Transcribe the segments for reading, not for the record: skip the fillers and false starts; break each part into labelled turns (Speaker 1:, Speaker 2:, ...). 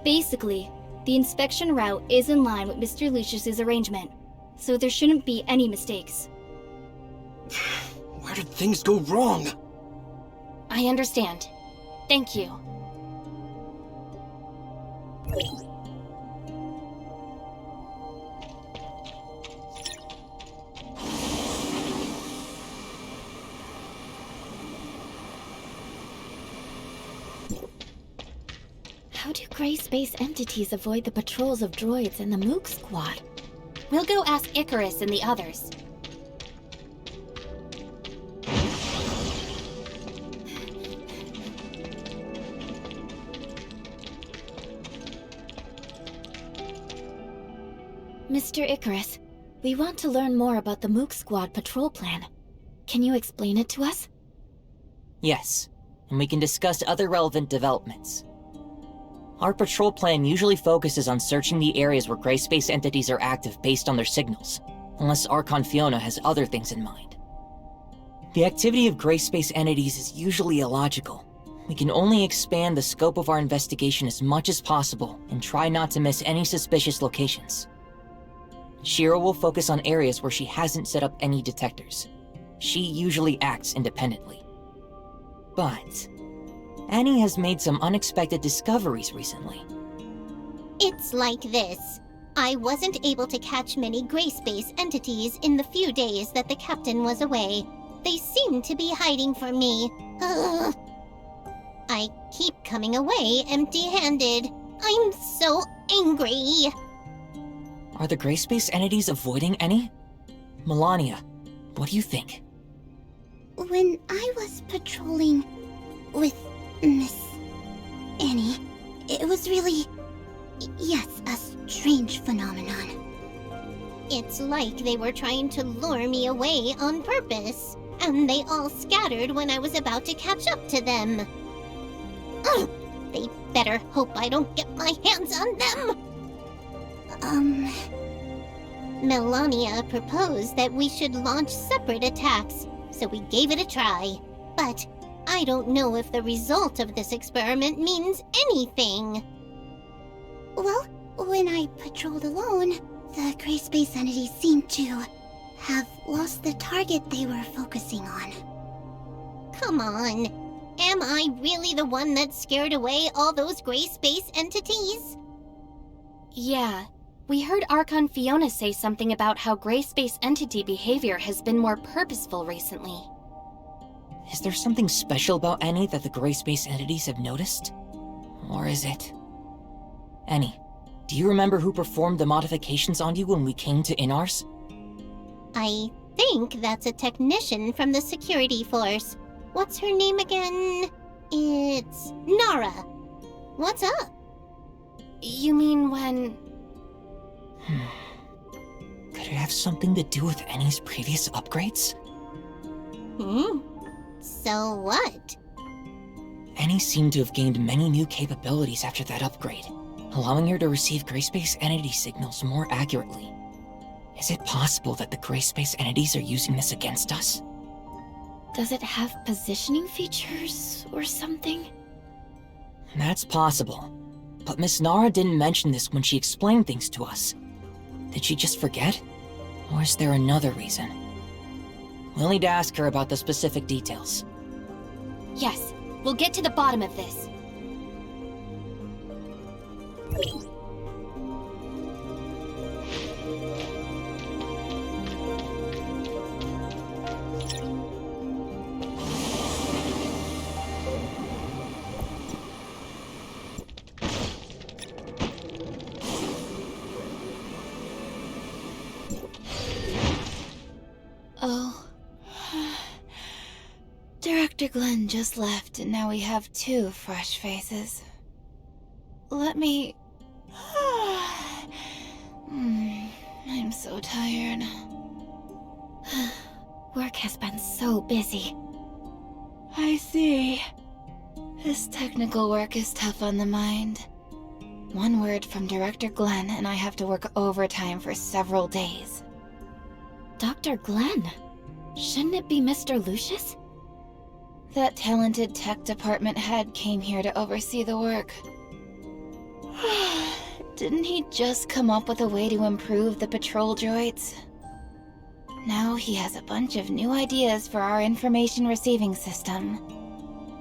Speaker 1: Basically, the inspection route is in line with Mr. Lucius's arrangement, so there shouldn't be any mistakes.
Speaker 2: Where did things go wrong?
Speaker 3: I understand. Thank you.
Speaker 4: How do gray space entities avoid the patrols of droids and the Mooke squad?
Speaker 3: We'll go ask Icarus and the others.
Speaker 4: Mr. Icarus, we want to learn more about the Mooke squad patrol plan. Can you explain it to us?
Speaker 5: Yes, and we can discuss other relevant developments. Our patrol plan usually focuses on searching the areas where gray space entities are active based on their signals, unless Archon Fiona has other things in mind. The activity of gray space entities is usually illogical. We can only expand the scope of our investigation as much as possible and try not to miss any suspicious locations. Shira will focus on areas where she hasn't set up any detectors. She usually acts independently. But Annie has made some unexpected discoveries recently.
Speaker 6: It's like this. I wasn't able to catch many gray space entities in the few days that the captain was away. They seem to be hiding from me. Ugh. I keep coming away empty-handed. I'm so angry.
Speaker 5: Are the gray space entities avoiding any? Melania, what do you think?
Speaker 6: When I was patrolling with Miss Annie, it was really, yes, a strange phenomenon. It's like they were trying to lure me away on purpose, and they all scattered when I was about to catch up to them. Ugh, they better hope I don't get my hands on them! Melania proposed that we should launch separate attacks, so we gave it a try. But I don't know if the result of this experiment means anything. Well, when I patrolled alone, the gray space entities seemed to have lost the target they were focusing on. Come on. Am I really the one that scared away all those gray space entities?
Speaker 3: Yeah. We heard Archon Fiona say something about how gray space entity behavior has been more purposeful recently.
Speaker 5: Is there something special about Annie that the gray space entities have noticed? Or is it... Annie, do you remember who performed the modifications on you when we came to Inars?
Speaker 6: I think that's a technician from the security force. What's her name again? It's Nara. What's up?
Speaker 3: You mean when...
Speaker 5: Could it have something to do with Annie's previous upgrades?
Speaker 6: So what?
Speaker 5: Annie seemed to have gained many new capabilities after that upgrade, allowing her to receive gray space entity signals more accurately. Is it possible that the gray space entities are using this against us?
Speaker 4: Does it have positioning features or something?
Speaker 5: That's possible. But Miss Nara didn't mention this when she explained things to us. Did she just forget? Or is there another reason? We'll need to ask her about the specific details.
Speaker 3: Yes, we'll get to the bottom of this.
Speaker 4: Oh. Director Glenn just left, and now we have 2 fresh faces. Let me... I'm so tired. Work has been so busy. I see. This technical work is tough on the mind. One word from Director Glenn, and I have to work overtime for several days. Dr. Glenn? Shouldn't it be Mr. Lucius? That talented tech department head came here to oversee the work. Didn't he just come up with a way to improve the patrol droids? Now he has a bunch of new ideas for our information receiving system.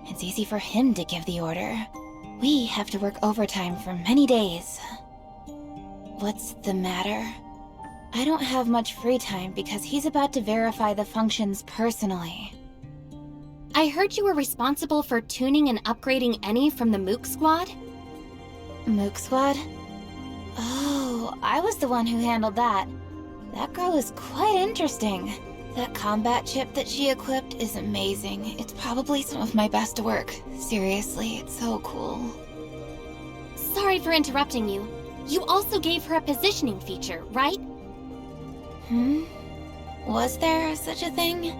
Speaker 4: It's easy for him to give the order. We have to work overtime for many days. What's the matter? I don't have much free time because he's about to verify the functions personally.
Speaker 3: I heard you were responsible for tuning and upgrading any from the Mooke squad?
Speaker 4: Mooke squad? Oh, I was the one who handled that. That girl is quite interesting. That combat chip that she equipped is amazing. It's probably some of my best work. Seriously, it's so cool.
Speaker 3: Sorry for interrupting you. You also gave her a positioning feature, right?
Speaker 4: Was there such a thing?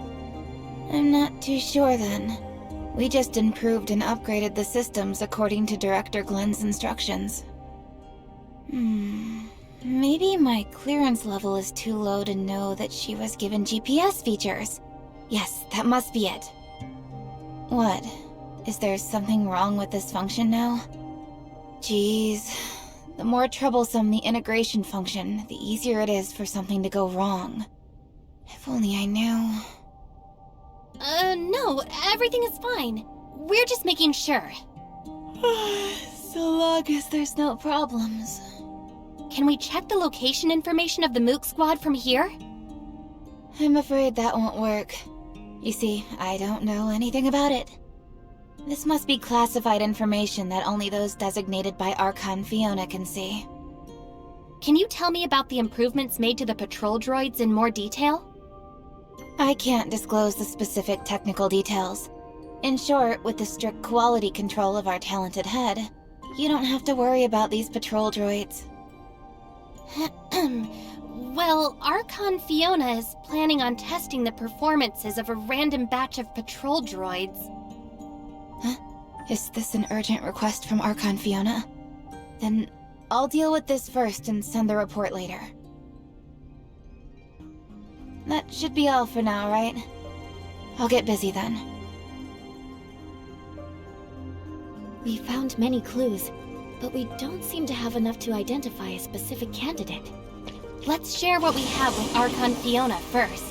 Speaker 4: I'm not too sure then. We just improved and upgraded the systems according to Director Glenn's instructions. Maybe my clearance level is too low to know that she was given GPS features. Yes, that must be it. What? Is there something wrong with this function now? Jeez. The more troublesome the integration function, the easier it is for something to go wrong. If only I knew.
Speaker 3: No, everything is fine. We're just making sure.
Speaker 4: So long as there's no problems.
Speaker 3: Can we check the location information of the Mooke squad from here?
Speaker 4: I'm afraid that won't work. You see, I don't know anything about it. This must be classified information that only those designated by Archon Fiona can see.
Speaker 3: Can you tell me about the improvements made to the patrol droids in more detail?
Speaker 4: I can't disclose the specific technical details. In short, with the strict quality control of our talented head, you don't have to worry about these patrol droids.
Speaker 3: Well, Archon Fiona is planning on testing the performances of a random batch of patrol droids.
Speaker 4: Huh? Is this an urgent request from Archon Fiona? Then I'll deal with this first and send the report later. That should be all for now, right? I'll get busy then.
Speaker 1: We found many clues, but we don't seem to have enough to identify a specific candidate.
Speaker 3: Let's share what we have with Archon Fiona first.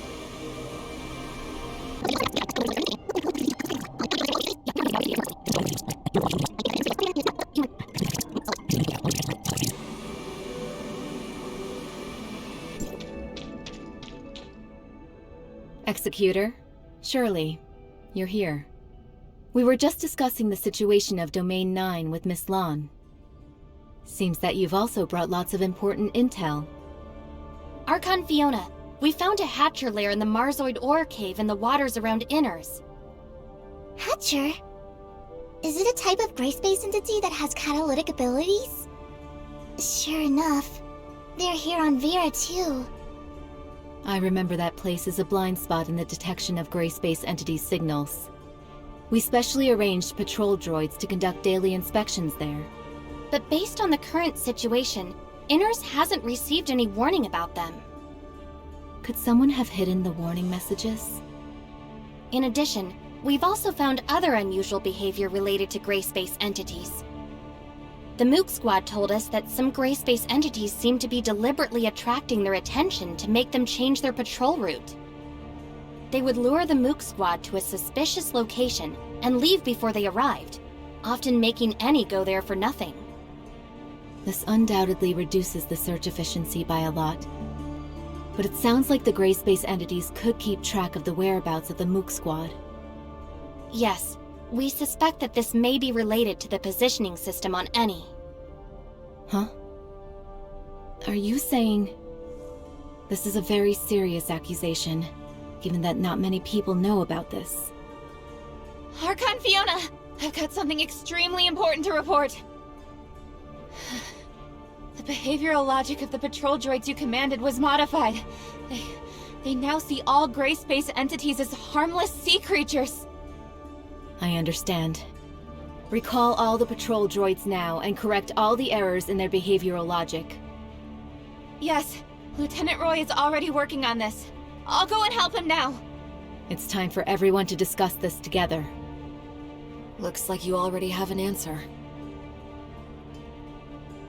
Speaker 2: Executor, Shirley, you're here. We were just discussing the situation of Domain 9 with Miss Lon. Seems that you've also brought lots of important intel.
Speaker 3: Archon Fiona, we found a Hatcher lair in the Marzoid ore cave in the waters around Inners.
Speaker 6: Hatcher? Is it a type of gray space entity that has catalytic abilities? Sure enough. They're here on Vera too.
Speaker 2: I remember that place as a blind spot in the detection of gray space entities' signals. We specially arranged patrol droids to conduct daily inspections there.
Speaker 3: But based on the current situation, Inners hasn't received any warning about them.
Speaker 2: Could someone have hidden the warning messages?
Speaker 3: In addition, we've also found other unusual behavior related to gray space entities. The Mooke squad told us that some gray space entities seem to be deliberately attracting their attention to make them change their patrol route. They would lure the Mooke squad to a suspicious location and leave before they arrived, often making any go there for nothing.
Speaker 2: This undoubtedly reduces the search efficiency by a lot. But it sounds like the gray space entities could keep track of the whereabouts of the Mooke squad.
Speaker 3: Yes, we suspect that this may be related to the positioning system on Eni.
Speaker 2: Huh? Are you saying... This is a very serious accusation, given that not many people know about this.
Speaker 4: Archon Fiona! I've got something extremely important to report. The behavioral logic of the patrol droids you commanded was modified. They now see all gray space entities as harmless sea creatures.
Speaker 2: I understand. Recall all the patrol droids now and correct all the errors in their behavioral logic.
Speaker 4: Yes, Lieutenant Roy is already working on this. I'll go and help him now.
Speaker 2: It's time for everyone to discuss this together.
Speaker 7: Looks like you already have an answer.